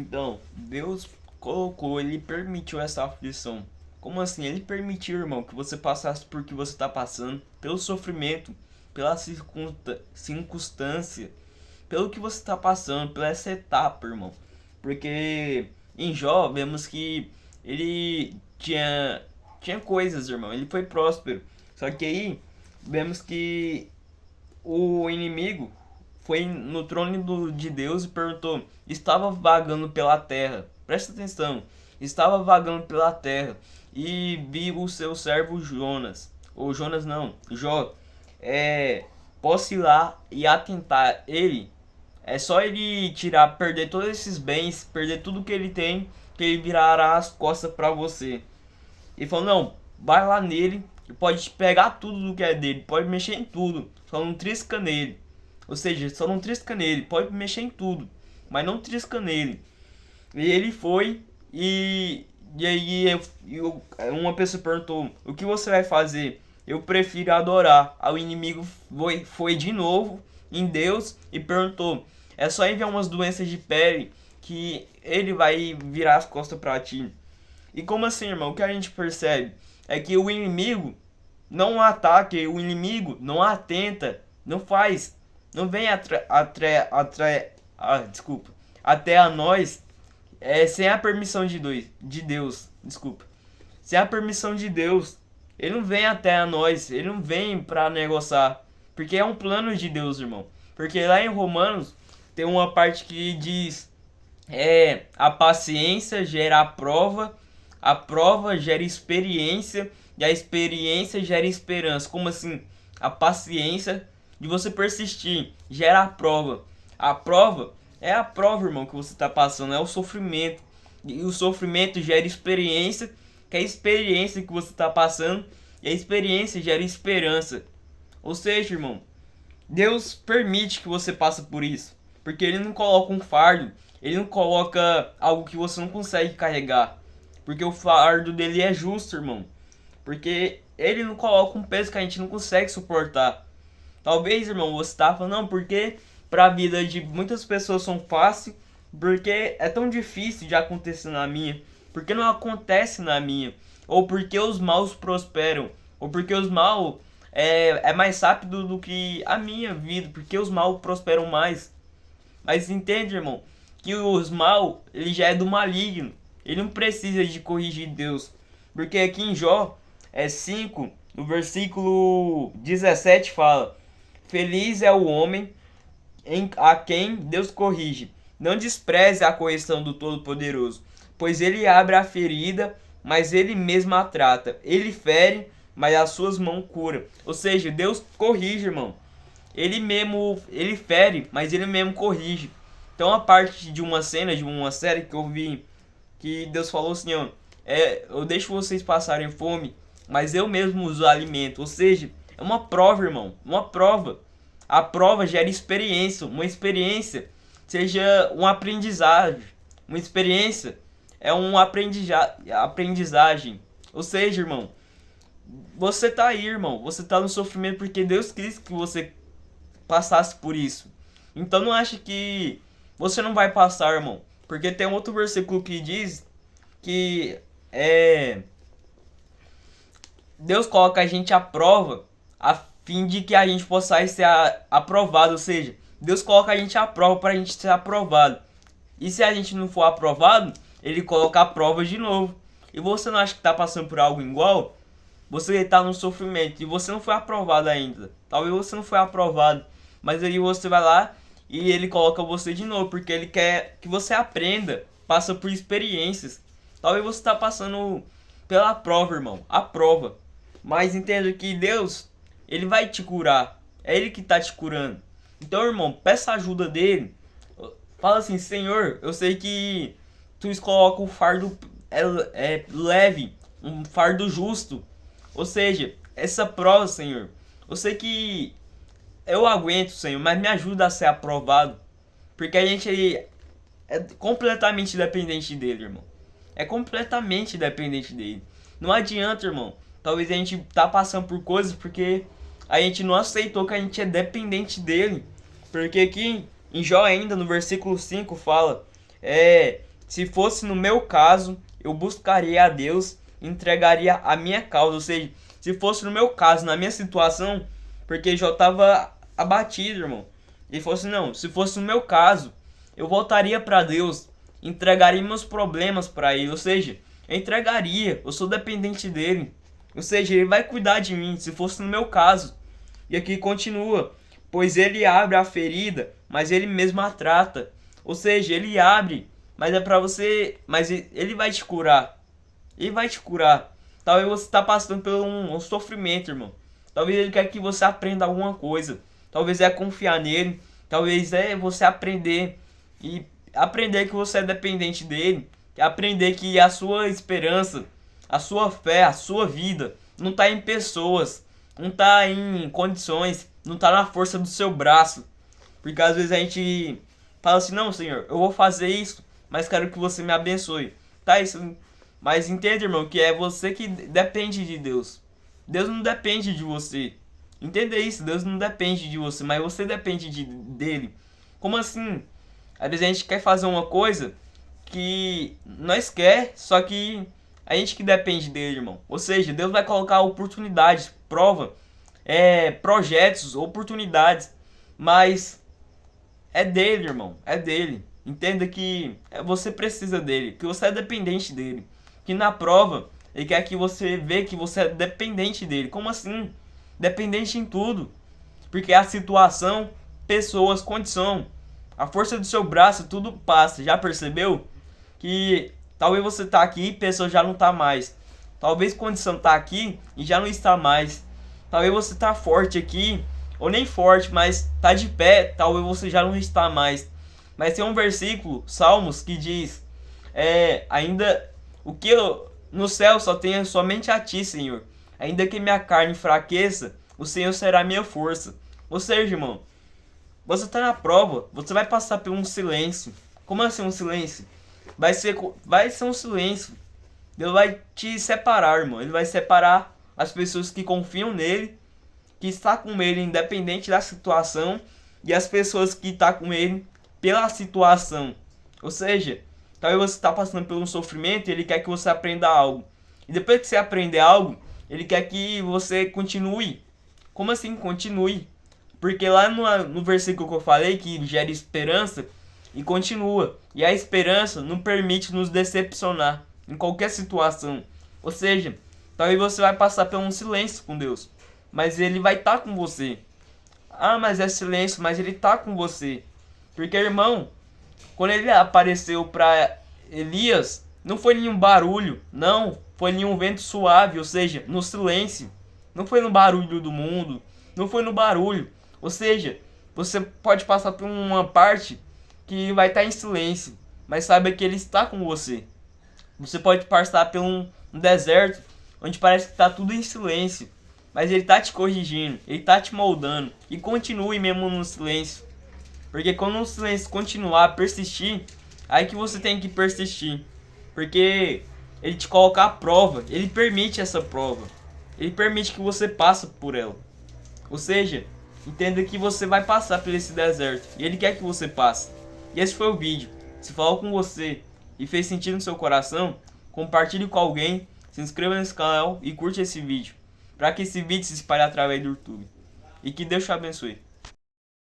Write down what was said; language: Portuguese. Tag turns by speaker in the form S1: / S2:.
S1: Então, Deus colocou, ele permitiu essa aflição. Como assim? Ele permitiu, irmão, que você passasse por que você está passando, pelo sofrimento, pela circunstância, pelo que você está passando, pela essa etapa, irmão. Porque em Jó vemos que ele tinha coisas, irmão. Ele foi próspero. Só que aí vemos que o inimigo foi no trono de Deus e perguntou: estava vagando pela terra, presta atenção, estava vagando pela terra e viu o seu servo Jonas, ou Jonas não, Jó, posso ir lá e atentar ele? É só ele tirar, perder todos esses bens, perder tudo que ele tem, que ele virará as costas para você. Ele falou: não, vai lá nele, pode pegar tudo do que é dele, pode mexer em tudo, só não trisca nele. Ou seja, só não trisca nele, pode mexer em tudo, mas não trisca nele. E ele foi e aí uma pessoa perguntou: o que você vai fazer? Eu prefiro adorar. Aí o inimigo foi de novo em Deus e perguntou: é só enviar umas doenças de pele que ele vai virar as costas para ti. E como assim, irmão? O que a gente percebe é que o inimigo não ataca, o inimigo não atenta, não faz, não vem desculpa, até a nós sem a permissão de Deus, desculpa. Sem a permissão de Deus, ele não vem até a nós, ele não vem para negociar, porque é um plano de Deus, irmão. Porque lá em Romanos tem uma parte que diz a paciência gera a prova gera experiência e a experiência gera esperança. Como assim? A paciência de você persistir gera a prova. A prova é a prova, irmão, que você está passando, é o sofrimento. E o sofrimento gera experiência, que é a experiência que você está passando, e a experiência gera esperança. Ou seja, irmão, Deus permite que você passe por isso, porque Ele não coloca um fardo, Ele não coloca algo que você não consegue carregar, porque o fardo dele é justo, irmão. Porque Ele não coloca um peso que a gente não consegue suportar. Talvez, irmão, você tá falando: não, porque pra vida de muitas pessoas são fácil, porque é tão difícil de acontecer na minha, porque não acontece na minha, ou porque os maus prosperam, ou porque os maus é mais rápido do que a minha vida, porque os maus prosperam mais. Mas entende, irmão, que os mal, ele já é do maligno. Ele não precisa de corrigir Deus. Porque aqui em Jó 5, no versículo 17 fala: feliz é o homem a quem Deus corrige. Não despreze a correção do Todo-Poderoso, pois ele abre a ferida, mas ele mesmo a trata. Ele fere, mas as suas mãos curam. Ou seja, Deus corrige, irmão. Ele fere, mas ele mesmo corrige. Então a parte de uma cena, de uma série que eu vi, que Deus falou assim: ó, eu deixo vocês passarem fome, mas eu mesmo os alimento. Ou seja, é uma prova, irmão, uma prova. A prova gera experiência, uma experiência seja um aprendizagem, uma experiência é um aprendizagem. Ou seja, irmão, você tá aí, irmão, você tá no sofrimento porque Deus quis que você passasse por isso. Então não ache que você não vai passar, irmão, porque tem outro versículo que diz que Deus coloca a gente à prova a fim de que a gente possa ser aprovado. Ou seja, Deus coloca a gente à prova para a gente ser aprovado. E se a gente não for aprovado, Ele coloca a prova de novo. E você não acha que está passando por algo igual? Você está no sofrimento e você não foi aprovado ainda. Talvez você não foi aprovado, mas aí você vai lá e Ele coloca você de novo, porque Ele quer que você aprenda, passa por experiências. Talvez você está passando pela prova, irmão, a prova. Mas entenda que Deus, Ele vai te curar. É Ele que está te curando. Então, irmão, peça ajuda dele. Fala assim: Senhor, eu sei que Tu coloca o fardo leve, um fardo justo. Ou seja, essa prova, Senhor, eu sei que eu aguento, Senhor, mas me ajuda a ser aprovado. Porque a gente é completamente dependente dele, irmão. É completamente dependente dele. Não adianta, irmão. Talvez a gente tá passando por coisas porque a gente não aceitou que a gente é dependente dele. Porque aqui em Jó ainda, no versículo 5, fala: Se fosse no meu caso, eu buscaria a Deus, entregaria a minha causa. Ou seja, se fosse no meu caso, na minha situação, porque já estava abatido, irmão. E fosse não, se fosse no meu caso, eu voltaria para Deus, entregaria meus problemas para Ele. Ou seja, eu entregaria, eu sou dependente dele. Ou seja, Ele vai cuidar de mim, se fosse no meu caso. E aqui continua, pois Ele abre a ferida, mas Ele mesmo a trata. Ou seja, Ele abre, mas é para você, mas Ele vai te curar. Ele vai te curar. Talvez você está passando por um sofrimento, irmão. Talvez Ele quer que você aprenda alguma coisa. Talvez é confiar nele. Talvez é você aprender e aprender que você é dependente dele. Aprender que a sua esperança, a sua fé, a sua vida não está em pessoas, não está em condições, não está na força do seu braço. Porque às vezes a gente fala assim, não, Senhor, eu vou fazer isso, mas quero que você me abençoe. Tá isso. Mas entende, irmão, que é você que depende de Deus. Deus não depende de você. Entenda isso, Deus não depende de você, mas você depende dele. Como assim? Às vezes a gente quer fazer uma coisa que nós quer, só que a gente que depende dele, irmão. Ou seja, Deus vai colocar oportunidades, prova, projetos, oportunidades, mas é dele, irmão, é dele. Entenda que você precisa dele, que você é dependente dele. Que na prova, ele quer que você veja que você é dependente dele. Como assim? Dependente em tudo. Porque a situação, pessoas, condição, a força do seu braço, tudo passa. Já percebeu? Que talvez você tá aqui e a pessoa já não tá mais. Talvez condição tá aqui e já não está mais. Talvez você tá forte aqui, ou nem forte, mas tá de pé, talvez você já não está mais. Mas tem um versículo, Salmos, que diz, ainda o que eu, no céu só tenho somente a ti, Senhor. Ainda que minha carne enfraqueça, o Senhor será minha força. Ou seja, irmão, você está na prova, você vai passar por um silêncio. Como assim um silêncio? Vai ser um silêncio. Deus vai te separar, irmão. Ele vai separar as pessoas que confiam nele, que está com ele independente da situação, e as pessoas que estão com ele pela situação. Ou seja, talvez você está passando por um sofrimento e ele quer que você aprenda algo. E depois que você aprender algo, ele quer que você continue. Como assim continue? Porque lá no versículo que eu falei, que gera esperança, e continua. E a esperança não permite nos decepcionar em qualquer situação. Ou seja, talvez você vai passar por um silêncio com Deus, mas ele vai estar com você. Ah, mas é silêncio, mas ele está com você. Porque, irmão, quando ele apareceu para Elias, não foi nenhum barulho, não, foi nenhum vento suave, ou seja, no silêncio. Não foi no barulho do mundo, não foi no barulho. Ou seja, você pode passar por uma parte que vai estar em silêncio, mas saiba que ele está com você. Você pode passar por um deserto onde parece que está tudo em silêncio, mas ele está te corrigindo, ele está te moldando, e continue mesmo no silêncio. Porque quando o silêncio continuar a persistir, aí que você tem que persistir. Porque ele te coloca à prova, ele permite essa prova. Ele permite que você passe por ela. Ou seja, entenda que você vai passar por esse deserto, e ele quer que você passe. E esse foi o vídeo. Se falou com você e fez sentido no seu coração, compartilhe com alguém, se inscreva nesse canal e curte esse vídeo, para que esse vídeo se espalhe através do YouTube. E que Deus te abençoe.